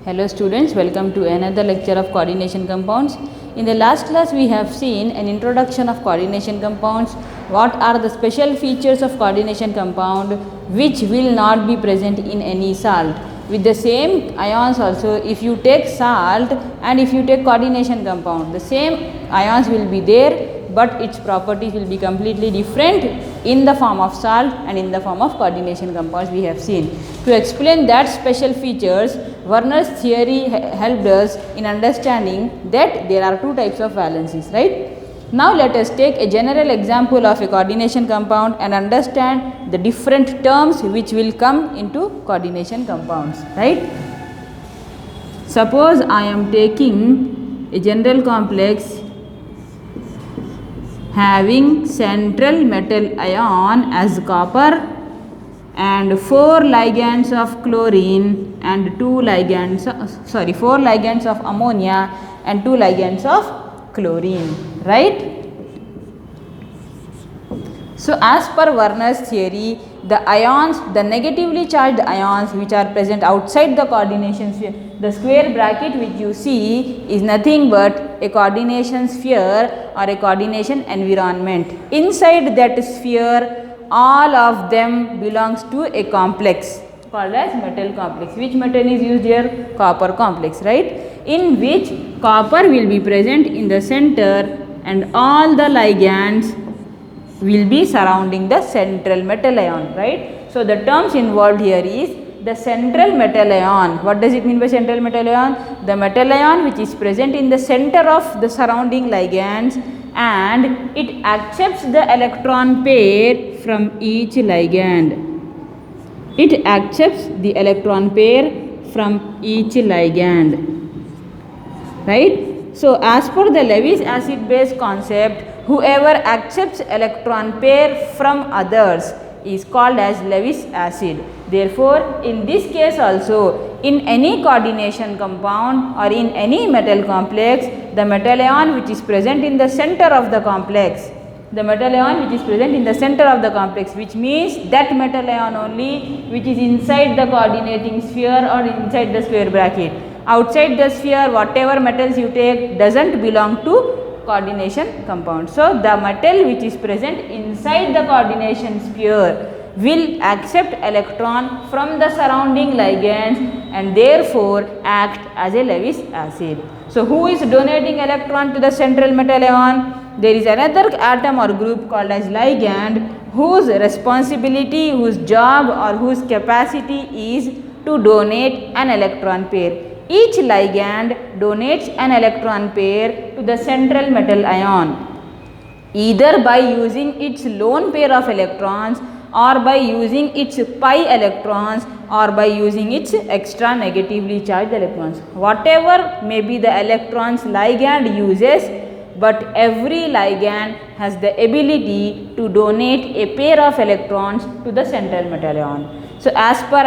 Hello students, welcome to another lecture of coordination compounds. In the last class we have seen an introduction of coordination compounds. What are the special features of coordination compound which will not be present in any salt. With the same ions also, if you take salt and if you take coordination compound, the same ions will be there but its properties will be completely different in the form of salt and in the form of coordination compounds we have seen. To explain that special features, Werner's theory helped us in understanding that there are two types of valencies, right? Now let us take a general example of a coordination compound and understand the different terms which will come into coordination compounds, right? Suppose I am taking a general complex having central metal ion as copper and 4 ligands of chlorine and 4 ligands of ammonia and 2 ligands of chlorine, right? So as per Werner's theory, the negatively charged ions which are present outside the coordination sphere, the square bracket which you see is nothing but a coordination sphere or a coordination environment. Inside that sphere, all of them belongs to a complex called as metal complex. Which metal is used here? Copper complex, right? In which copper will be present in the center and all the ligands will be surrounding the central metal ion, right? So the terms involved here is the central metal ion. What does it mean by central metal ion? The metal ion which is present in the center of the surrounding ligands and it accepts the electron pair from each ligand. It accepts the electron pair from each ligand, right? So as per the Lewis acid base concept, whoever accepts electron pair from others is called as Lewis acid. Therefore, in this case also, in any coordination compound or in any metal complex, the metal ion which is present in the center of the complex, which means that metal ion only which is inside the coordinating sphere or inside the square bracket. Outside the sphere, whatever metals you take doesn't belong to coordination compound. So the metal which is present inside the coordination sphere will accept electron from the surrounding ligands and therefore act as a Lewis acid. So who is donating electron to the central metal ion? There is another atom or group called as ligand whose responsibility, whose job or whose capacity is to donate an electron pair. Each ligand donates an electron pair to the central metal ion either by using its lone pair of electrons or by using its pi electrons or by using its extra negatively charged electrons. Whatever may be the electrons ligand uses, but every ligand has the ability to donate a pair of electrons to the central metal ion. So as per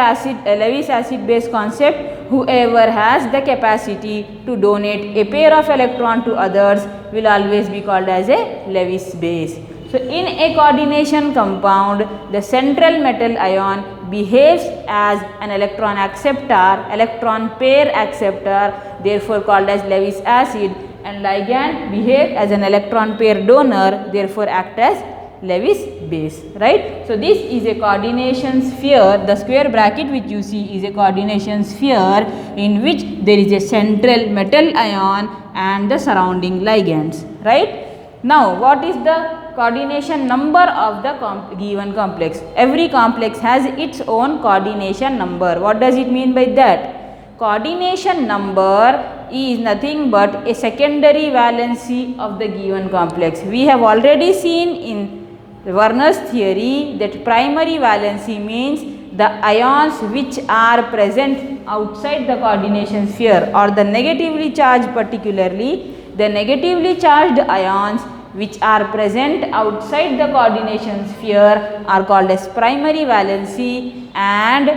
Lewis acid base concept, whoever has the capacity to donate a pair of electron to others will always be called as a Lewis base. So in a coordination compound, the central metal ion behaves as an electron acceptor, electron pair acceptor, therefore called as Lewis acid, and ligand behave as an electron pair donor, therefore act as Lewis base, right? So this is a coordination sphere. The square bracket which you see is a coordination sphere in which there is a central metal ion and the surrounding ligands, right? Now what is the coordination number of the given complex? Every complex has its own coordination number. What does it mean by that? Coordination number is nothing but a secondary valency of the given complex. We have already seen in Werner's theory that primary valency means the ions which are present outside the coordination sphere or the negatively charged, particularly the negatively charged ions which are present outside the coordination sphere are called as primary valency, and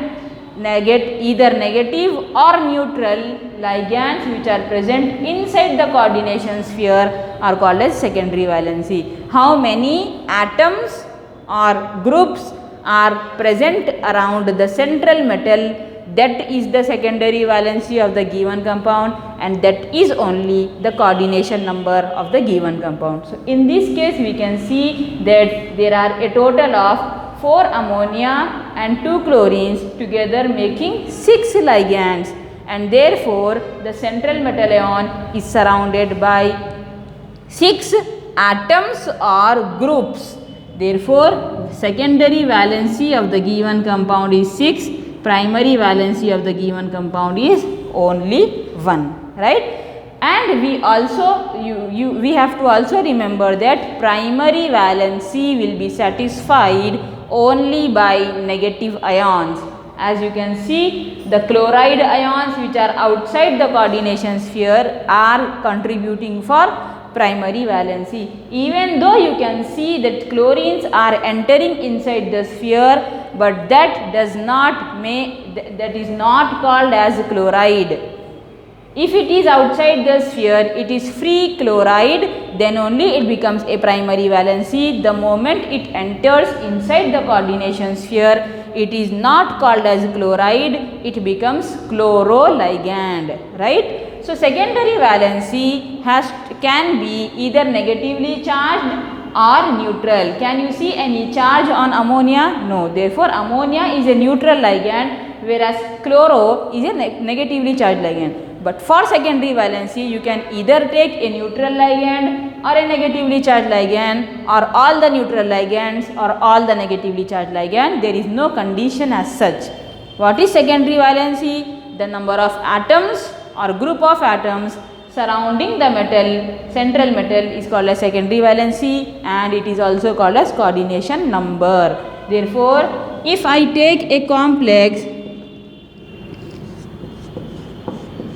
either negative or neutral ligands which are present inside the coordination sphere are called as secondary valency. How many atoms or groups are present around the central metal that is the secondary valency of the given compound, and that is only the coordination number of the given compound. So in this case we can see that there are a total of 4 ammonia and 2 chlorines together making 6 ligands, and therefore the central metal ion is surrounded by 6 atoms or groups. Therefore secondary valency of the given compound is 6, primary valency of the given compound is only 1, right? And we also we have to also remember that primary valency will be satisfied only by negative ions. As you can see, the chloride ions which are outside the coordination sphere are contributing for primary valency. Even though you can see that chlorines are entering inside the sphere, but that does not that is not called as chloride. If it is outside the sphere, it is free chloride, then only it becomes a primary valency. The moment it enters inside the coordination sphere, it is not called as chloride, it becomes chloroligand, right? So secondary valency can be either negatively charged or neutral. Can you see any charge on ammonia? No. Therefore ammonia is a neutral ligand, whereas chloro is a negatively charged ligand. But for secondary valency, you can either take a neutral ligand or a negatively charged ligand, or all the neutral ligands or all the negatively charged ligand. There is no condition as such. What is secondary valency? The number of atoms or group of atoms surrounding the metal, central metal, is called as secondary valency, and it is also called as coordination number. Therefore, if I take a complex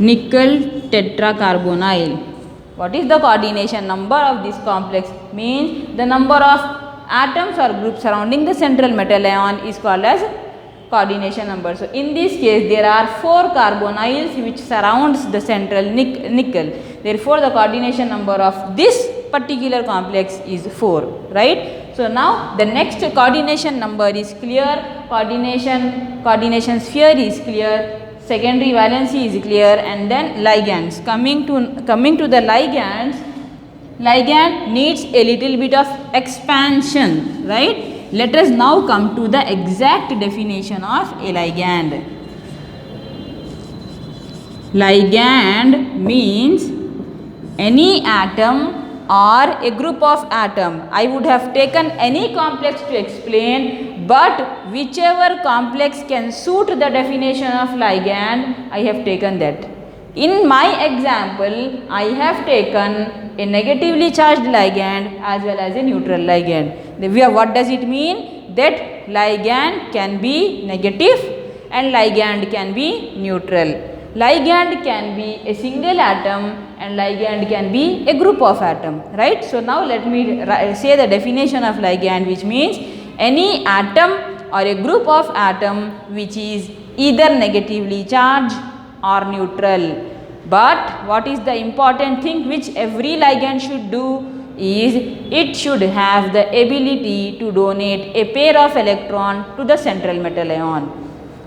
nickel tetracarbonyl, what is the coordination number of this complex? Means the number of atoms or groups surrounding the central metal ion is called as coordination number. So in this case there are 4 carbonyls which surrounds the central nickel. Therefore the coordination number of this particular complex is 4, right? So now the next coordination number is clear, coordination sphere is clear, secondary valency is clear, and then ligands. Coming to the ligands, ligand needs a little bit of expansion, right? Let us now come to the exact definition of a ligand. Ligand means any atom or a group of atom. I would have taken any complex to explain, but whichever complex can suit the definition of ligand, I have taken that. In my example, I have taken a negatively charged ligand as well as a neutral ligand. What does it mean? That ligand can be negative and ligand can be neutral. Ligand can be a single atom and ligand can be a group of atom, right? So now let me say the definition of ligand, which means any atom or a group of atom which is either negatively charged or neutral. But what is the important thing which every ligand should do is it should have the ability to donate a pair of electron to the central metal ion.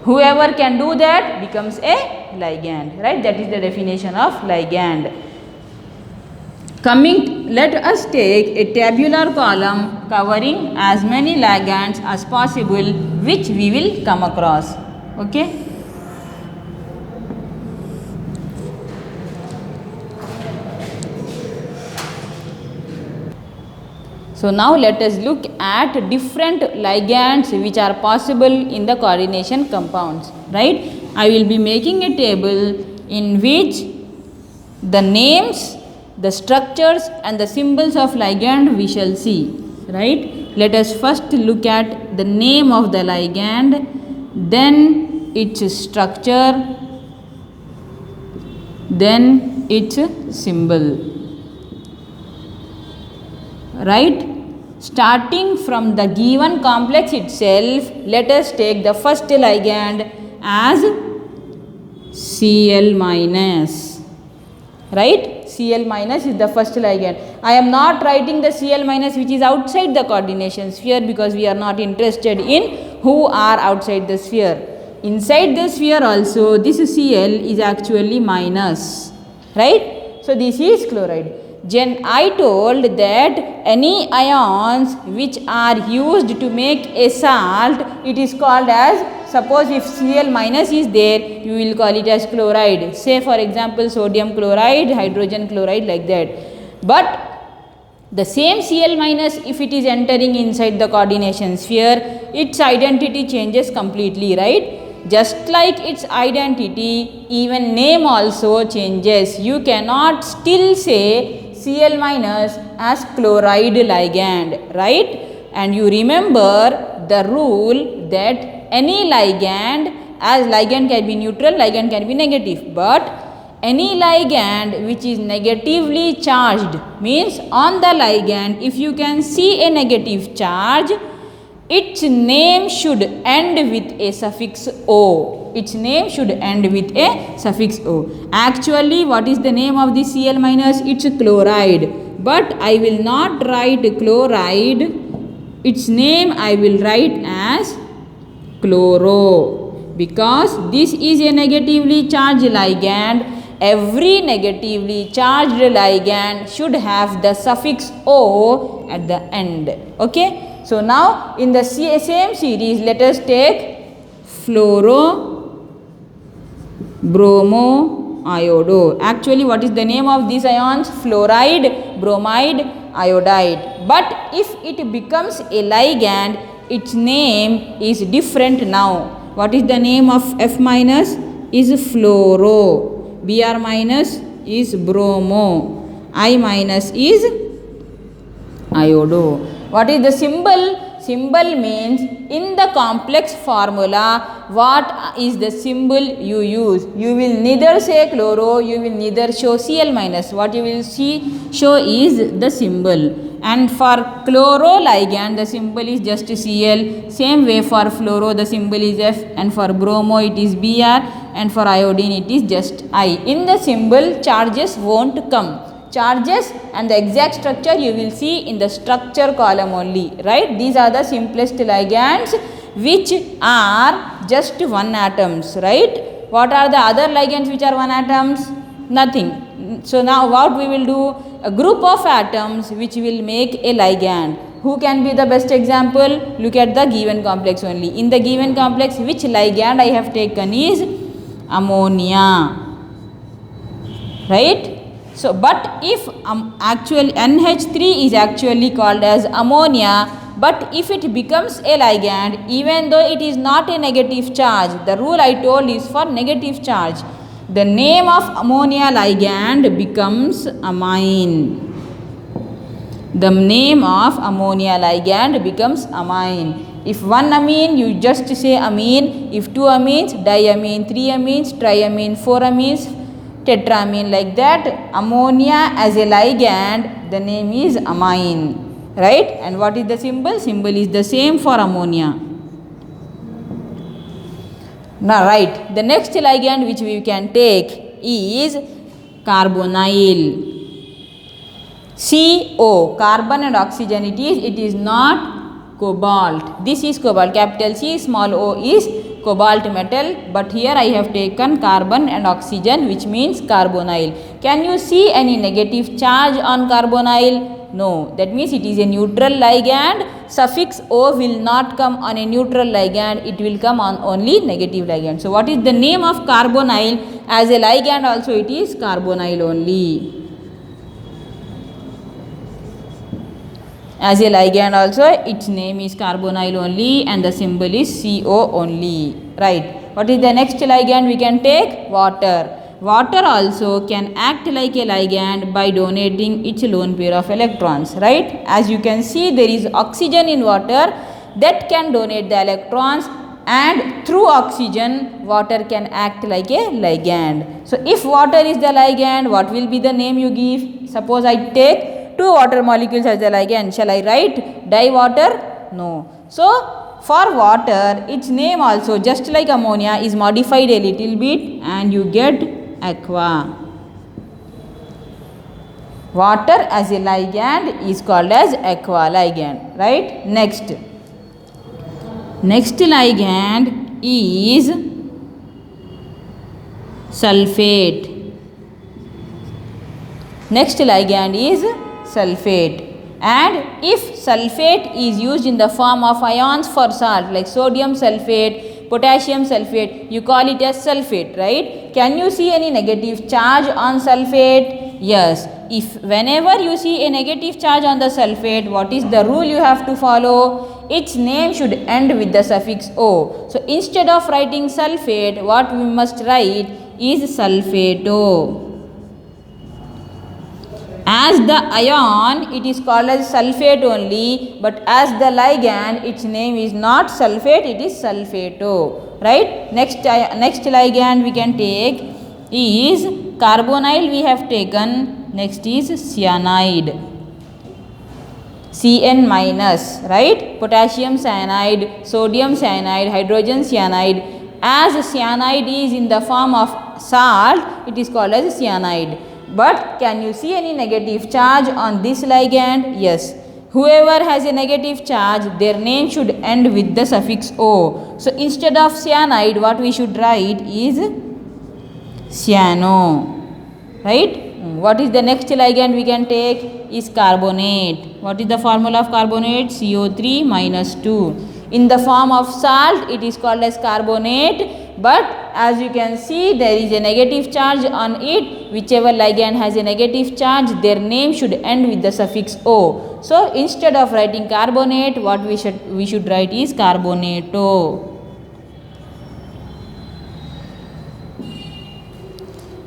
Whoever can do that becomes a ligand, right? That is the definition of ligand. Let us take a tabular column covering as many ligands as possible which we will come across, okay? So now let us look at different ligands which are possible in the coordination compounds, right? I will be making a table in which the names, the structures and the symbols of ligand we shall see, right? Let us first look at the name of the ligand, then its structure, then its symbol, right? Starting from the given complex itself, let us take the first ligand as Cl minus, right? Cl minus is the first ligand. I am not writing the Cl minus which is outside the coordination sphere because we are not interested in who are outside the sphere. inside the sphere also this Cl is actually minus, right? So this is chloride. Then I told that any ions which are used to make a salt, it is called as, suppose if Cl minus is there, you will call it as chloride. Say for example sodium chloride, hydrogen chloride, like that. But the same Cl minus, if it is entering inside the coordination sphere, its identity changes completely, right? Just like its identity, even name also changes. You cannot still say Cl minus as chloride ligand, right? And you remember the rule that any ligand, as ligand can be neutral, ligand can be negative, but any ligand which is negatively charged, means on the ligand if you can see a negative charge, its name should end with a suffix O. Its name should end with a suffix O. Actually, what is the name of the Cl minus? It's chloride. But I will not write chloride. Its name I will write as chloro. Because this is a negatively charged ligand. Every negatively charged ligand should have the suffix O at the end. Okay. So now in the same series, let us take fluoro, bromo, iodo. Actually, what is the name of these ions? Fluoride, bromide, iodide. But if it becomes a ligand, its name is different now. What is the name of F minus? Is fluoro. Br minus is bromo. I minus is iodo. What is the symbol? Symbol means in the complex formula, what is the symbol you use? You will neither say chloro, you will neither show Cl minus. What you will show is the symbol. And for chloro ligand, the symbol is just Cl. Same way for fluoro, the symbol is F. And for bromo, it is Br. And for iodine, it is just I. In the symbol, charges won't come. Charges and the exact structure you will see in the structure column only, right? These are the simplest ligands which are just one atoms, right? What are the other ligands which are one atoms? Nothing. So now what we will do? A group of atoms which will make a ligand. Who can be the best example? Look at the given complex only. In the given complex, which ligand I have taken is ammonia, right? So, but if actually NH3 is actually called as ammonia, but if it becomes a ligand, even though it is not a negative charge, the rule I told is for negative charge, the name of ammonia ligand becomes amine. The name of ammonia ligand becomes amine. If one amine, you just say amine. If two amines, diamine, three amines, triamine, four amines, tetramine, like that. Ammonia as a ligand, the name is amine, right? And what is the symbol? Symbol is the same for ammonia. Now, right, the next ligand which we can take is carbonyl. CO, carbon and oxygen it is not cobalt. This is cobalt, capital C, small o is cobalt metal, but here I have taken carbon and oxygen, which means carbonyl. Can you see any negative charge on carbonyl? No, that means it is a neutral ligand. Suffix O will not come on a neutral ligand, it will come on only negative ligand. So what is the name of carbonyl? As a ligand also it is carbonyl only. As a ligand also its name is carbonyl only and the symbol is CO only, right? What is the next ligand we can take? Water. Water also can act like a ligand by donating its lone pair of electrons, right? As you can see, there is oxygen in water that can donate the electrons, and through oxygen water can act like a ligand. So if water is the ligand, what will be the name you give? Suppose I take two water molecules as the ligand. Shall I write di-water? No. So for water, its name also, just like ammonia, is modified a little bit and you get aqua. Water as a ligand is called as aqua ligand, right? Next ligand is sulfate. Next ligand is sulfate. And if sulfate is used in the form of ions for salt like sodium sulfate, potassium sulfate, you call it as sulfate, right? Can you see any negative charge on sulfate? Yes. If whenever you see a negative charge on the sulfate, what is the rule you have to follow? Its name should end with the suffix O. So instead of writing sulfate, what we must write is sulfato. As the ion, it is called as sulfate only, but as the ligand, its name is not sulfate, it is sulfato, right? Next ligand we can take is carbonyl we have taken. Next is cyanide, Cn minus, right? Potassium cyanide, sodium cyanide, hydrogen cyanide. As cyanide is in the form of salt, it is called as cyanide. But can you see any negative charge on this ligand? Yes. Whoever has a negative charge, their name should end with the suffix O. So instead of cyanide, what we should write is cyano, right? What is the next ligand we can take is carbonate. What is the formula of carbonate? CO3 minus 2. In the form of salt, it is called as carbonate, but as you can see, there is a negative charge on it. Whichever ligand has a negative charge, their name should end with the suffix O. So instead of writing carbonate, what we should write is carbonato.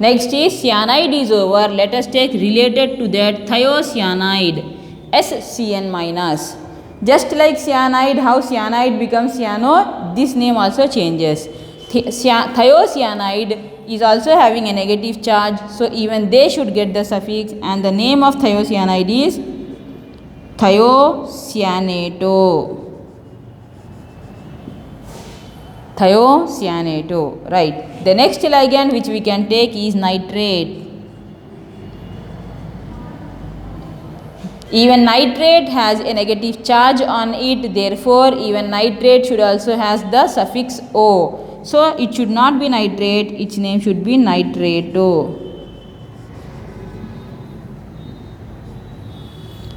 Next is cyanide is over. Let us take related to that thiocyanide, SCN minus. Just like cyanide, how cyanide becomes cyano, this name also changes. Thiocyanide is also having a negative charge, so even they should get the suffix, and the name of thiocyanide is thiocyanato. Thiocyanato, right? The next ligand which we can take is nitrate. Even nitrate has a negative charge on it, therefore even nitrate should also has the suffix O. So it should not be nitrate, its name should be nitrato,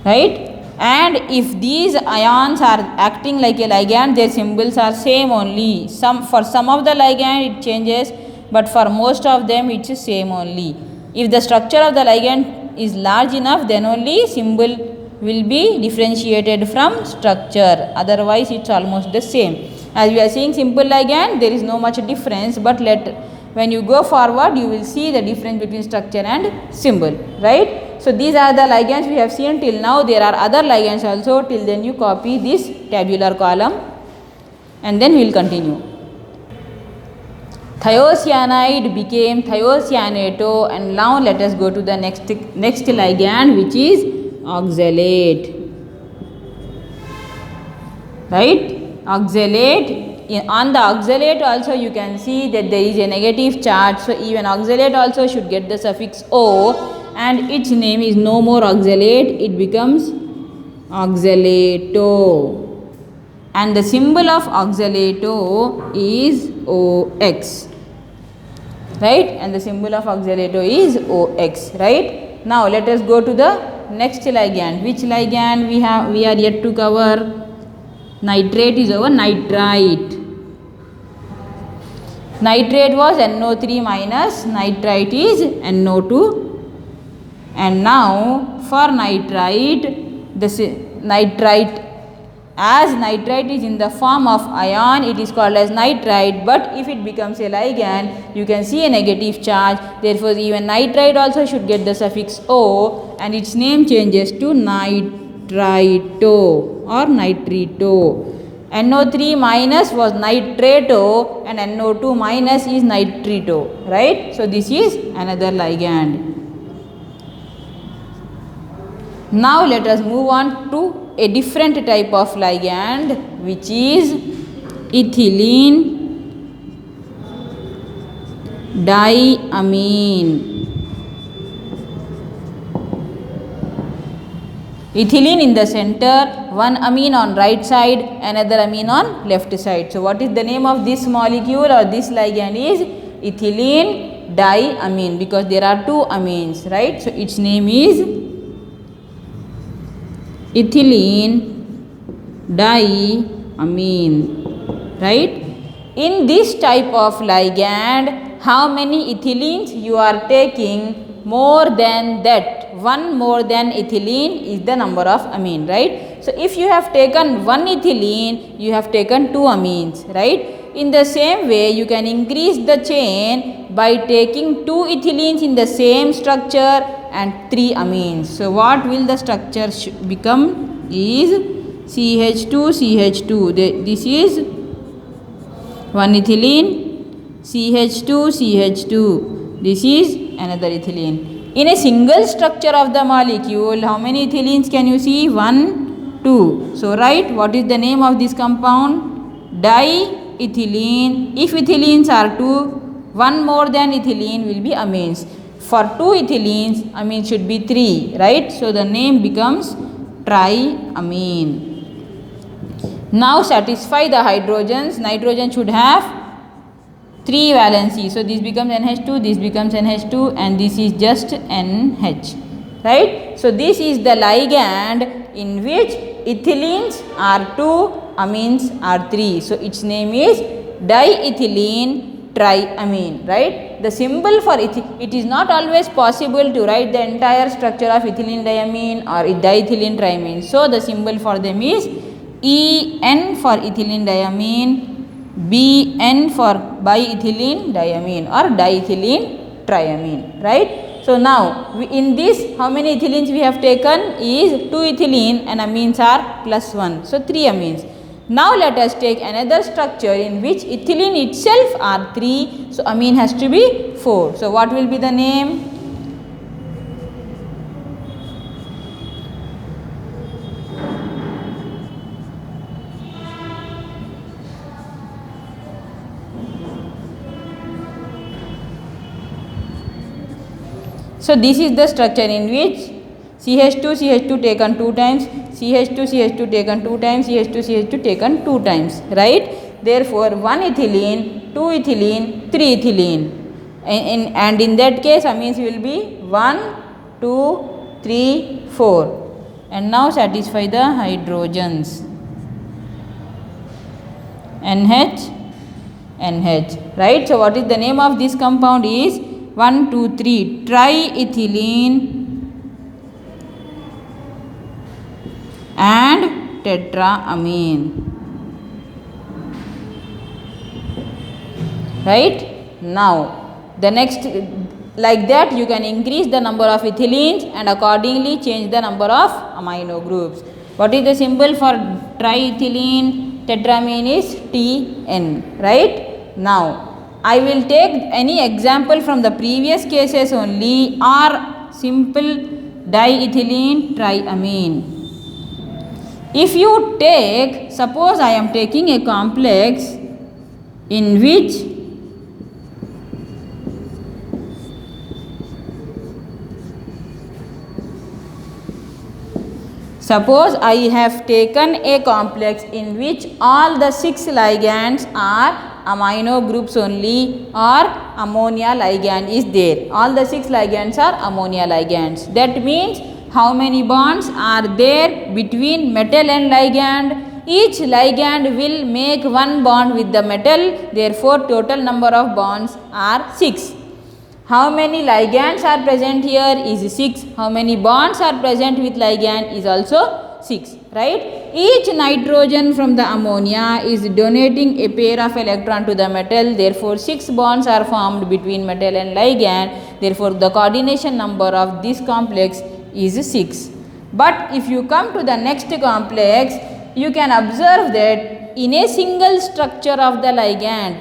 right? And if these ions are acting like a ligand, their symbols are same only. For some of the ligand it changes, but for most of them it is same only. If the structure of the ligand is large enough, then only symbol will be differentiated from structure, otherwise it's almost the same. As we are seeing simple ligand, there is no much difference, but when you go forward, you will see the difference between structure and symbol, right? So these are the ligands we have seen till now. There are other ligands also. Till then you copy this tabular column and then we will continue. Thiocyanide became thiocyanato, and now let us go to the next ligand, which is oxalate, right? Oxalate. On the oxalate also you can see that there is a negative charge, so even oxalate also should get the suffix O, and its name is no more oxalate, it becomes oxalato, and the symbol of oxalato is OX, right? And the symbol of oxalato is OX, right? Now let us go to the next ligand. Which ligand we are yet to cover? Nitrate is over. Nitrite. Nitrate was NO3 minus, nitrite is NO2, and now for nitrite, as nitrite is in the form of ion, it is called as nitrite, but if it becomes a ligand, you can see a negative charge, therefore even nitrite also should get the suffix O, and its name changes to nitrito or nitrito. NO3 minus was nitrato and NO2 minus is nitrito, right? So this is another ligand. Now let us move on to a different type of ligand, which is ethylene diamine. Ethylene in the center, one amine on right side, another amine on left side. So what is the name of this molecule or this ligand is ethylene diamine, because there are two amines, right? So its name is ethylene diamine, right? In this type of ligand, how many ethylenes you are taking? More than that, one more than ethylene is the number of amine, right? So if you have taken one ethylene, you have taken two amines, right? In the same way, you can increase the chain by taking two ethylenes in the same structure and three amines. So what will the structure become is CH2 CH2. This is one ethylene, CH2 CH2. This is another ethylene. In a single structure of the molecule, how many ethylenes can you see? 1, 2. So write what is the name of this compound? Diethylene. If ethylenes are 2, one more than ethylene will be amines. For 2 ethylenes, amine should be 3, right? So the name becomes triamine. Now satisfy the hydrogens. Nitrogen should have 3 valency. So this becomes NH2, this becomes NH2, and this is just NH, right? So this is the ligand in which ethylenes are 2, amines are 3. So its name is diethylene triamine, right? The symbol for it is not always possible to write the entire structure of ethylene diamine or diethylene triamine. So the symbol for them is En for ethylene diamine, Bn for biethylene diamine or diethylene triamine, right? So now in this, how many ethylenes we have taken is 2 ethylene and amines are plus 1. So 3 amines. Now let us take another structure in which ethylene itself are 3. So amine has to be 4. So what will be the name? So this is the structure in which CH2 CH2 taken 2 times, CH2 CH2 taken 2 times, CH2 CH2 taken 2 times, right? Therefore 1 ethylene, 2 ethylene, 3 ethylene, and in that case amines will be 1, 2, 3, 4. And now satisfy the hydrogens. NH, NH, right? So what is the name of this compound is 1, 2, 3 triethylene and tetraamine, right? Now the next, like that you can increase the number of ethylenes and accordingly change the number of amino groups. What is the symbol for triethylene tetraamine is Tn, right? Now I will take any example from the previous cases only or simple diethylene triamine. If you take, suppose I am taking a complex in which suppose I have taken a complex in which all the 6 ligands are amino groups only or ammonia ligand is there. All the 6 ligands are ammonia ligands. That means how many bonds are there between metal and ligand? Each ligand will make one bond with the metal. Therefore, total number of bonds are 6. How many ligands are present here is 6. How many bonds are present with ligand is also 6, right? Each nitrogen from the ammonia is donating a pair of electron to the metal. Therefore, 6 bonds are formed between metal and ligand. Therefore, the coordination number of this complex is 6. But if you come to the next complex, you can observe that in a single structure of the ligand,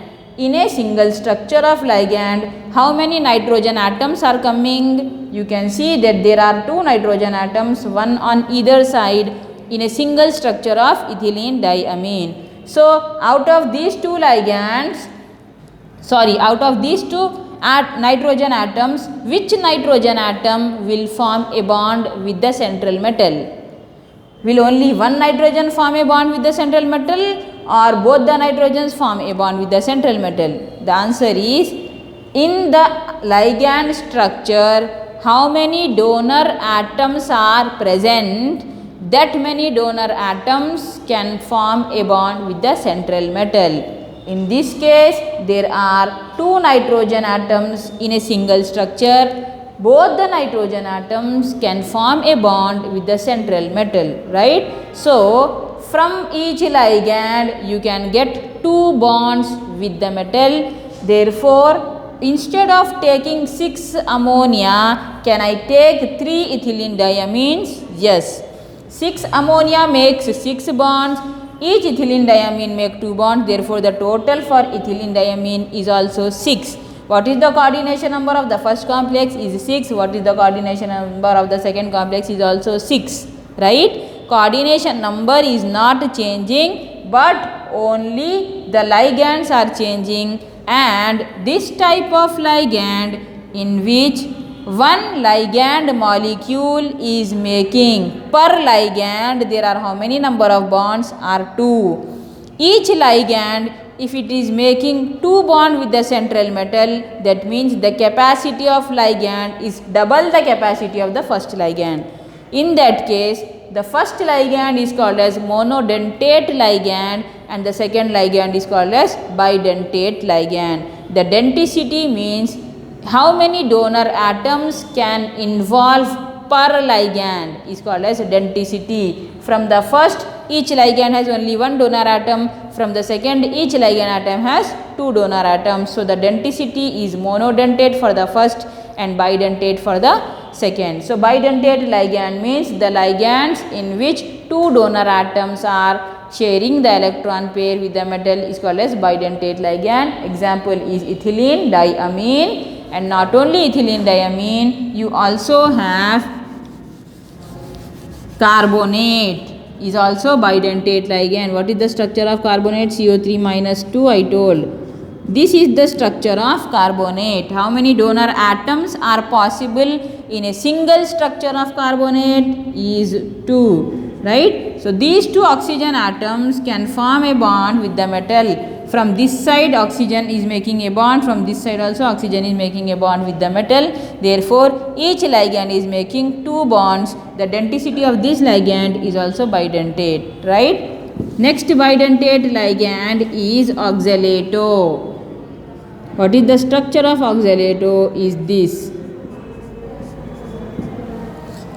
how many nitrogen atoms are coming? You can see that there are 2 nitrogen atoms, one on either side in a single structure of ethylene diamine. So out of these 2 nitrogen atoms, which nitrogen atom will form a bond with the central metal? Will only one nitrogen form a bond with the central metal or both the nitrogens form a bond with the central metal? The answer is In the ligand structure, how many donor atoms are present? That many donor atoms can form a bond with the central metal. In this case, there are two nitrogen atoms in a single structure. Both the nitrogen atoms can form a bond with the central metal, right? So, from each ligand, you can get two bonds with the metal. Therefore, instead of taking 6 ammonia, can I take 3 ethylene diamines? Yes. 6 ammonia makes 6 bonds. Each ethylene diamine make 2 bonds. Therefore, the total for ethylene diamine is also 6. What is the coordination number of the first complex is 6. What is the coordination number of the second complex is also 6. Right? Coordination number is not changing, but only the ligands are changing. And this type of ligand in which one ligand molecule is making, per ligand there are how many number of bonds are 2. Each ligand, if it is making 2 bond with the central metal, that means the capacity of ligand is double the capacity of the first ligand. In that case, the first ligand is called as monodentate ligand and the second ligand is called as bidentate ligand. The denticity means how many donor atoms can involve per ligand is called as denticity. From the first, each ligand has only one donor atom. From the second, each ligand atom has 2 donor atoms. So, the denticity is monodentate for the first and bidentate for the second. So, bidentate ligand means the ligands in which 2 donor atoms are sharing the electron pair with the metal is called as bidentate ligand. Example is ethylene diamine. And not only ethylene diamine, you also have carbonate is also bidentate ligand. What is the structure of carbonate? CO3 minus 2 I told. This is the structure of carbonate. How many donor atoms are possible in a single structure of carbonate? Is 2, right? So, these 2 oxygen atoms can form a bond with the metal. From this side oxygen is making a bond, from this side also oxygen is making a bond with the metal. Therefore, each ligand is making 2 bonds. The denticity of this ligand is also bidentate, right? Next bidentate ligand is oxalato. What is the structure of oxalato is this.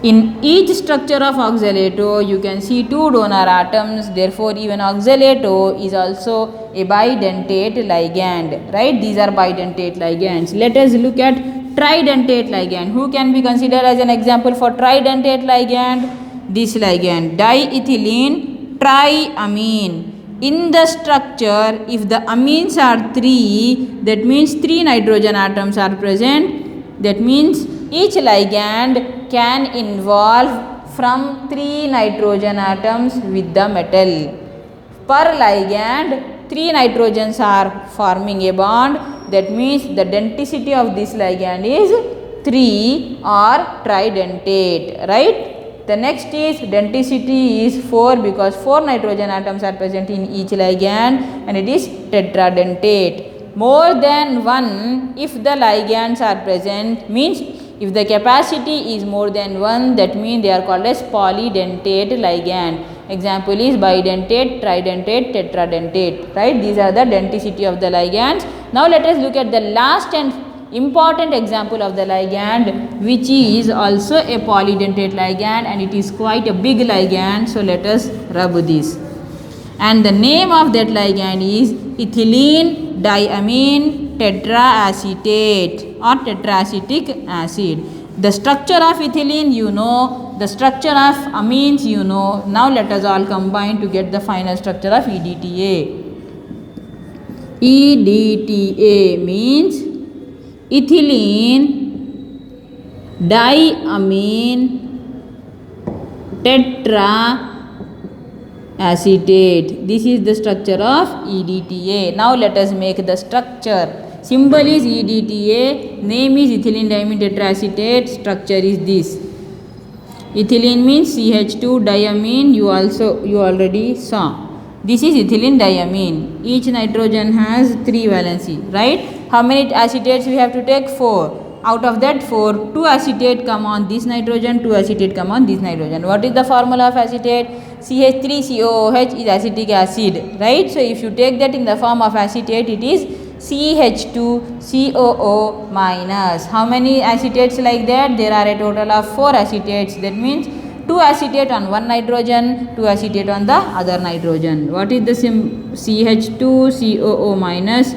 In each structure of oxalato, you can see 2 donor atoms. Therefore, even oxalato is also a bidentate ligand, right? These are bidentate ligands. Let us look at tridentate ligand. Who can be considered as an example for tridentate ligand? This ligand, diethylene triamine. In the structure, if the amines are 3, that means 3 nitrogen atoms are present. That means each ligand can involve from 3 nitrogen atoms with the metal. Per ligand, 3 nitrogens are forming a bond. That means the denticity of this ligand is 3 or tridentate, right? The next is denticity is 4 because 4 nitrogen atoms are present in each ligand and it is tetradentate. More than 1 if the ligands are present means if the capacity is more than 1, that means they are called as polydentate ligand. Example is bidentate, tridentate, tetradentate, right? These are the denticity of the ligands. Now let us look at the last and important example of the ligand, which is also a polydentate ligand and it is quite a big ligand. So let us rub this. And the name of that ligand is ethylene diamine tetraacetate or tetraacetic acid. The structure of ethylene you know, the structure of amines you know. Now let us all combine to get the final structure of EDTA. EDTA means ethylene diamine tetraacetate. This is the structure of EDTA. Now let us make the structure. Symbol is EDTA, name is ethylene diamine tetraacetate, structure is this. Ethylene means CH2, diamine you already saw. This is ethylene diamine. Each nitrogen has 3 valency, right? How many acetates we have to take? 4. Out of that 4, 2 acetate come on this nitrogen, 2 acetate come on this nitrogen. What is the formula of acetate? CH3COOH is acetic acid, right? So if you take that in the form of acetate, it is CH2COO minus. How many acetates like that? There are a total of 4 acetates. That means 2 acetate on one nitrogen, 2 acetate on the other nitrogen. What is the CH2COO minus?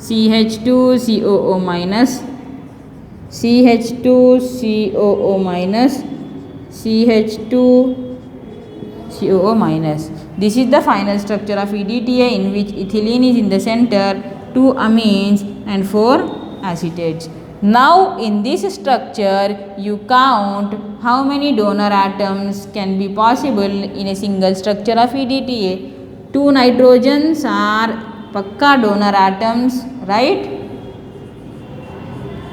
CH2COO minus CH2COO minus CH2COO minus. This is the final structure of EDTA, in which ethylene is in the center, 2 amines and 4 acetates. Now in this structure you count how many donor atoms can be possible in a single structure of EDTA. 2 nitrogens are pakka donor atoms, right?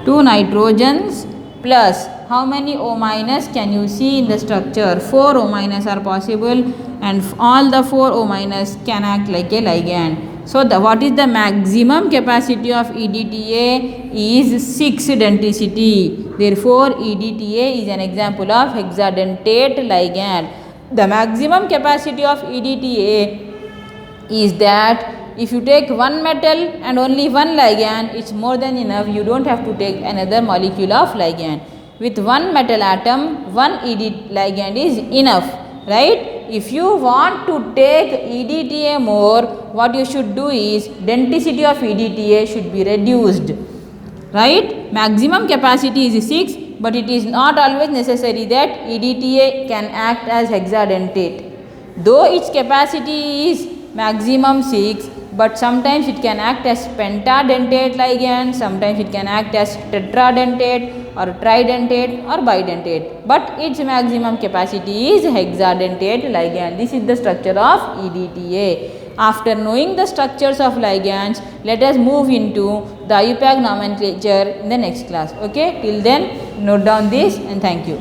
2 nitrogens plus how many O minus can you see in the structure? 4 O minus are possible, and all the 4 O minus can act like a ligand. So what is the maximum capacity of EDTA? Is 6 denticity. Therefore EDTA is an example of hexadentate ligand. The maximum capacity of EDTA is that if you take one metal and only one ligand, it's more than enough. You don't have to take another molecule of ligand. With one metal atom, one ED ligand is enough, right? If you want to take EDTA more, what you should do is denticity of EDTA should be reduced, right? Maximum capacity is 6, but it is not always necessary that EDTA can act as hexadentate. Though its capacity is maximum 6, but sometimes it can act as pentadentate ligand, sometimes it can act as tetradentate or tridentate or bidentate, but its maximum capacity is hexadentate ligand. This is the structure of EDTA. After knowing the structures of ligands, let us move into the IUPAC nomenclature in the next class. Okay, till then note down this, and thank you.